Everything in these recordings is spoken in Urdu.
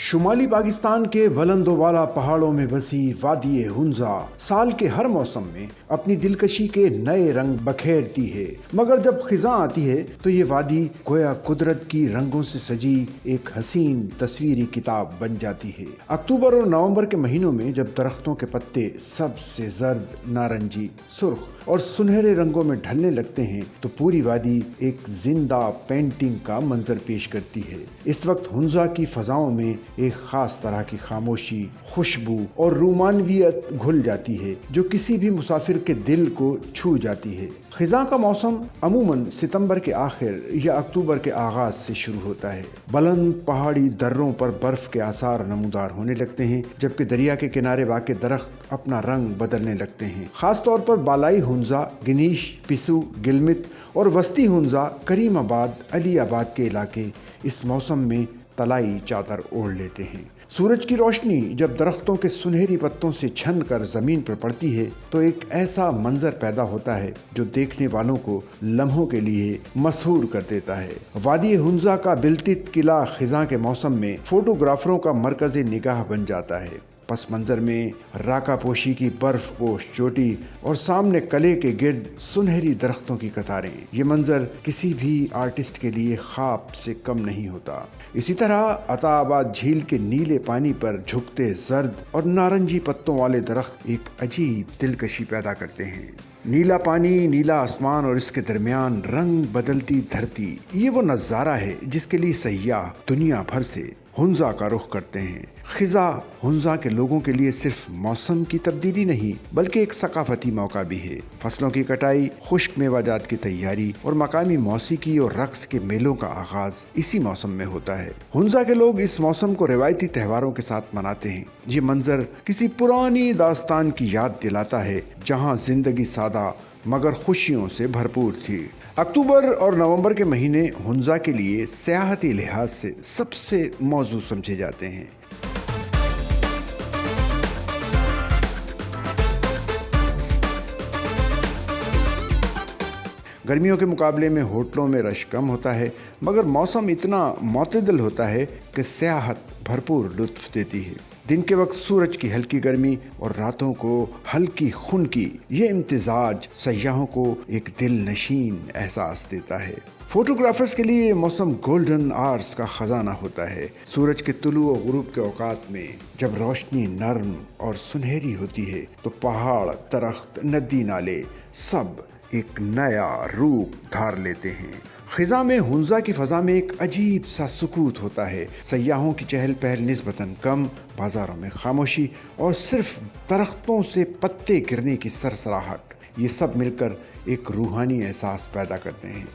شمالی پاکستان کے بلند و بالا پہاڑوں میں بسی وادی ہنزا سال کے ہر موسم میں اپنی دلکشی کے نئے رنگ بکھیرتی ہے، مگر جب خزاں آتی ہے تو یہ وادی گویا قدرت کی رنگوں سے سجی ایک حسین تصویری کتاب بن جاتی ہے۔ اکتوبر اور نومبر کے مہینوں میں جب درختوں کے پتے سب سے زرد، نارنجی، سرخ اور سنہرے رنگوں میں ڈھلنے لگتے ہیں تو پوری وادی ایک زندہ پینٹنگ کا منظر پیش کرتی ہے۔ اس وقت ہنزا کی فضاؤں میں ایک خاص طرح کی خاموشی، خوشبو اور رومانویت گھل جاتی ہے جو کسی بھی مسافر کے دل کو چھو جاتی ہے۔ خزاں کا موسم عموماً ستمبر کے آخر یا اکتوبر کے آغاز سے شروع ہوتا ہے۔ بلند پہاڑی دروں پر برف کے آثار نمودار ہونے لگتے ہیں، جبکہ دریا کے کنارے واقع درخت اپنا رنگ بدلنے لگتے ہیں۔ خاص طور پر بالائی ہنزا، گنیش، پسو، گلمت اور وسطی ہنزا، کریم آباد، علی آباد کے علاقے اس موسم میں طلائی چادر اوڑھ لیتے ہیں۔ سورج کی روشنی جب درختوں کے سنہری پتوں سے چھن کر زمین پر پڑتی ہے تو ایک ایسا منظر پیدا ہوتا ہے جو دیکھنے والوں کو لمحوں کے لیے مسحور کر دیتا ہے۔ وادی ہنزا کا بالتت قلعہ خزاں کے موسم میں فوٹوگرافروں کا مرکز نگاہ بن جاتا ہے۔ پس منظر میں راکا پوشی کی برف پوش چوٹی اور سامنے قلعے کے گرد سنہری درختوں کی قطاریں، یہ منظر کسی بھی آرٹسٹ کے لیے خواب سے کم نہیں ہوتا۔ اسی طرح عطا آباد جھیل کے نیلے پانی پر جھکتے زرد اور نارنجی پتوں والے درخت ایک عجیب دلکشی پیدا کرتے ہیں۔ نیلا پانی، نیلا آسمان اور اس کے درمیان رنگ بدلتی دھرتی، یہ وہ نظارہ ہے جس کے لیے سیاح دنیا بھر سے ہنزا کا رخ کرتے ہیں۔ خزاں ہنزا کے لوگوں کے لیے صرف موسم کی تبدیلی نہیں بلکہ ایک ثقافتی موقع بھی ہے۔ فصلوں کی کٹائی، خشک میوہ جات کی تیاری اور مقامی موسیقی اور رقص کے میلوں کا آغاز اسی موسم میں ہوتا ہے۔ ہنزا کے لوگ اس موسم کو روایتی تہواروں کے ساتھ مناتے ہیں۔ یہ منظر کسی پرانی داستان کی یاد دلاتا ہے جہاں زندگی سادہ مگر خوشیوں سے بھرپور تھی۔ اکتوبر اور نومبر کے مہینے ہنزا کے لیے سیاحتی لحاظ سے سب سے موزوں سمجھے جاتے ہیں۔ گرمیوں کے مقابلے میں ہوٹلوں میں رش کم ہوتا ہے، مگر موسم اتنا معتدل ہوتا ہے کہ سیاحت بھرپور لطف دیتی ہے۔ دن کے وقت سورج کی ہلکی گرمی اور راتوں کو ہلکی خنکی، یہ امتزاج سیاحوں کو ایک دل نشین احساس دیتا ہے۔ فوٹوگرافرز کے لیے یہ موسم گولڈن آورز کا خزانہ ہوتا ہے۔ سورج کے طلوع و غروب کے اوقات میں جب روشنی نرم اور سنہری ہوتی ہے تو پہاڑ، درخت، ندی، نالے سب ایک نیا روپ دھار لیتے ہیں۔ خزاں میں ہنزا کی فضا میں ایک عجیب سا سکوت ہوتا ہے۔ سیاحوں کی چہل پہل نسبتاً کم، بازاروں میں خاموشی اور صرف درختوں سے پتے گرنے کی سرسراہٹ، یہ سب مل کر ایک روحانی احساس پیدا کرتے ہیں۔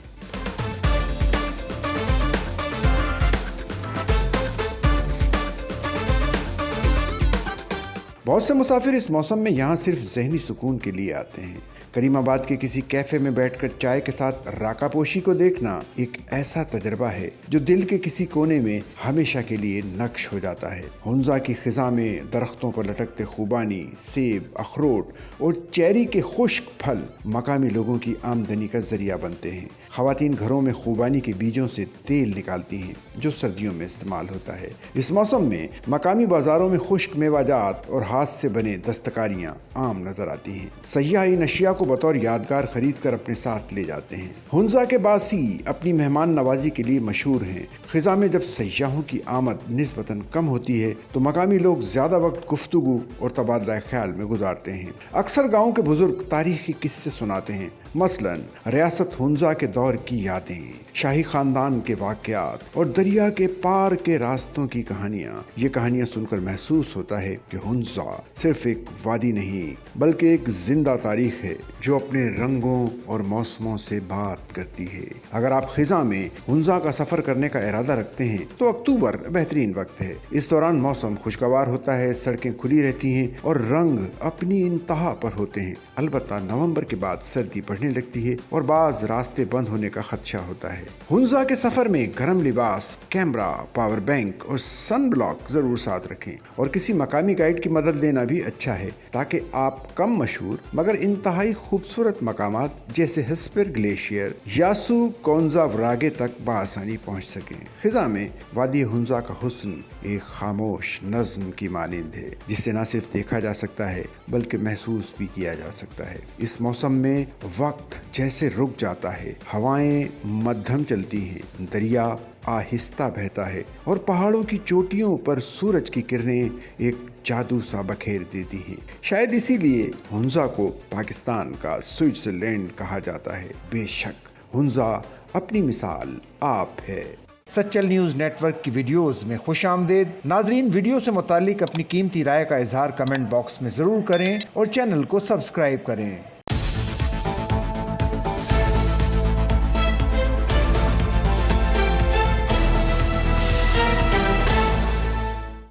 بہت سے مسافر اس موسم میں یہاں صرف ذہنی سکون کے لیے آتے ہیں۔ کریم آباد کے کسی کیفے میں بیٹھ کر چائے کے ساتھ راکا پوشی کو دیکھنا ایک ایسا تجربہ ہے جو دل کے کسی کونے میں ہمیشہ کے لیے نقش ہو جاتا ہے۔ ہنزا کی خزاں میں درختوں پر لٹکتے خوبانی، سیب، اخروٹ اور چیری کے خشک پھل مقامی لوگوں کی آمدنی کا ذریعہ بنتے ہیں۔ خواتین گھروں میں خوبانی کے بیجوں سے تیل نکالتی ہیں جو سردیوں میں استعمال ہوتا ہے۔ اس موسم میں مقامی بازاروں میں خشک میوہ جات اور ہاتھ سے بنے دستکاریاں عام نظر آتی ہیں۔ سیاح ان اشیاء کو بطور یادگار خرید کر اپنے ساتھ لے جاتے ہیں۔ ہنزا کے باسی اپنی مہمان نوازی کے لیے مشہور ہیں۔ خزاں میں جب سیاحوں کی آمد نسبتاً کم ہوتی ہے تو مقامی لوگ زیادہ وقت گفتگو اور تبادلہ خیال میں گزارتے ہیں۔ اکثر گاؤں کے بزرگ تاریخی قصے سناتے ہیں، مثلاً ریاست ہنزا کے دور کی یادیں، شاہی خاندان کے واقعات اور دریا کے پار کے راستوں کی کہانیاں۔ یہ کہانیاں سن کر محسوس ہوتا ہے کہ ہنزا صرف ایک وادی نہیں بلکہ ایک زندہ تاریخ ہے جو اپنے رنگوں اور موسموں سے بات کرتی ہے۔ اگر آپ خزاں میں ہنزا کا سفر کرنے کا ارادہ رکھتے ہیں تو اکتوبر بہترین وقت ہے۔ اس دوران موسم خوشگوار ہوتا ہے، سڑکیں کھلی رہتی ہیں اور رنگ اپنی انتہا پر ہوتے ہیں۔ البتہ نومبر کے بعد سردی بڑھنے بڑھنے لگتی ہے اور بعض راستے بند ہونے کا خدشہ ہوتا ہے۔ ہنزا کے سفر میں گرم لباس، کیمرہ، پاور بینک اور سن بلاک ضرور ساتھ رکھیں اور کسی مقامی گائیڈ کی مدد لینا بھی اچھا ہے تاکہ آپ کم مشہور مگر انتہائی خوبصورت مقامات جیسے ہسپر گلیشیئر، یاسو کونزا وراگے تک بآسانی پہنچ سکیں۔ خزاں میں وادی ہنزا کا حسن ایک خاموش نظم کی مانند ہے جسے نہ صرف دیکھا جا سکتا ہے بلکہ محسوس بھی کیا جا سکتا ہے۔ اس موسم میں وقت جیسے رک جاتا ہے، ہوائیں مدھم چلتی ہیں، دریا آہستہ بہتا ہے اور پہاڑوں کی چوٹیوں پر سورج کی کرنیں ایک جادو سا بکھیر دیتی ہیں۔ شاید اسی لیے ہنزا کو پاکستان کا سوئٹزرلینڈ کہا جاتا ہے۔ بے شک ہنزا اپنی مثال آپ ہے۔ سچل نیوز نیٹ ورک کی ویڈیوز میں خوش آمدید۔ ناظرین، ویڈیو سے متعلق اپنی قیمتی رائے کا اظہار کمنٹ باکس میں ضرور کریں اور چینل کو سبسکرائب کریں۔